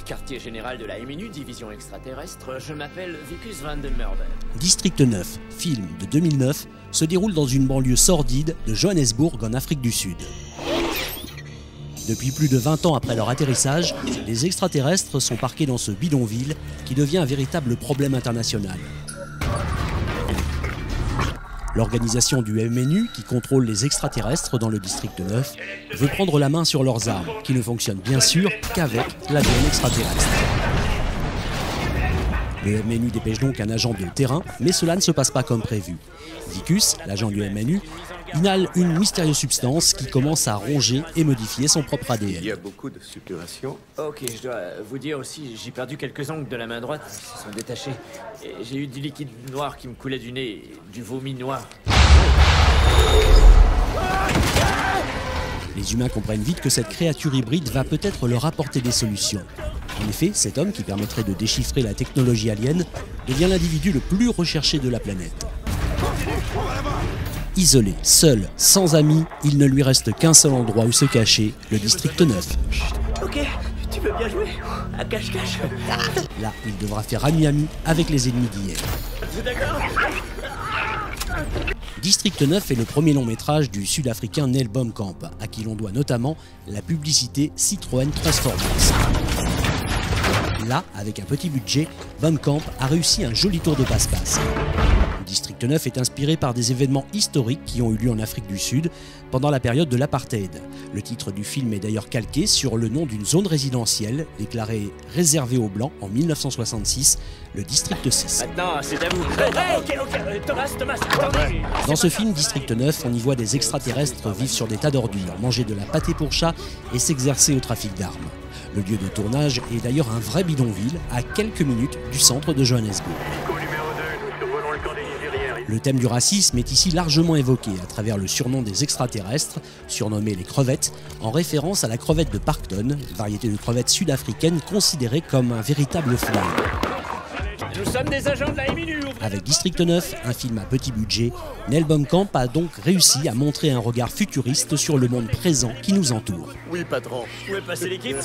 quartier général de la MNU, division extraterrestre. Je m'appelle Vicus Van den Murden. District 9, film de 2009, se déroule dans une banlieue sordide de Johannesburg en Afrique du Sud. Depuis plus de 20 ans après leur atterrissage, les extraterrestres sont parqués dans ce bidonville qui devient un véritable problème international. L'organisation du MNU, qui contrôle les extraterrestres dans le district 9, veut prendre la main sur leurs armes, qui ne fonctionnent bien sûr qu'avec l'ADN extraterrestre. Le MNU dépêche donc un agent de terrain, mais cela ne se passe pas comme prévu. Vicus, l'agent du MNU, inhale une mystérieuse substance qui commence à ronger et modifier son propre ADN. Il y a beaucoup de suppuration. Ok, je dois vous dire aussi, j'ai perdu quelques ongles de la main droite, ils se sont détachés. Et j'ai eu du liquide noir qui me coulait du nez, du vomi noir. Les humains comprennent vite que cette créature hybride va peut-être leur apporter des solutions. En effet, cet homme, qui permettrait de déchiffrer la technologie alien, devient l'individu le plus recherché de la planète. Isolé, seul, sans amis, il ne lui reste qu'un seul endroit où se cacher, le district 9. Ok, tu veux bien jouer à cache-cache? Là, il devra faire ami-ami avec les ennemis d'hier. D'accord? District 9 est le premier long métrage du sud-africain Neil Blomkamp, à qui l'on doit notamment la publicité Citroën Transformers. Là, avec un petit budget, Blomkamp a réussi un joli tour de passe-passe. District 9 est inspiré par des événements historiques qui ont eu lieu en Afrique du Sud pendant la période de l'apartheid. Le titre du film est d'ailleurs calqué sur le nom d'une zone résidentielle déclarée réservée aux Blancs en 1966, le District 6. Maintenant, c'est à vous. Ok, Thomas, attendez. Dans ce film District 9, on y voit des extraterrestres vivre sur des tas d'ordures, manger de la pâtée pour chat et s'exercer au trafic d'armes. Le lieu de tournage est d'ailleurs un vrai bidonville, à quelques minutes du centre de Johannesburg. Le thème du racisme est ici largement évoqué à travers le surnom des extraterrestres, surnommés les crevettes, en référence à la crevette de Parkton, variété de crevette sud-africaine considérée comme un véritable flingue. Nous sommes des agents de la MNU. Avec District 9, un film à petit budget, Neil Blomkamp a donc réussi à montrer un regard futuriste sur le monde présent qui nous entoure. Oui, patron. Vous pouvez passer l'équipe?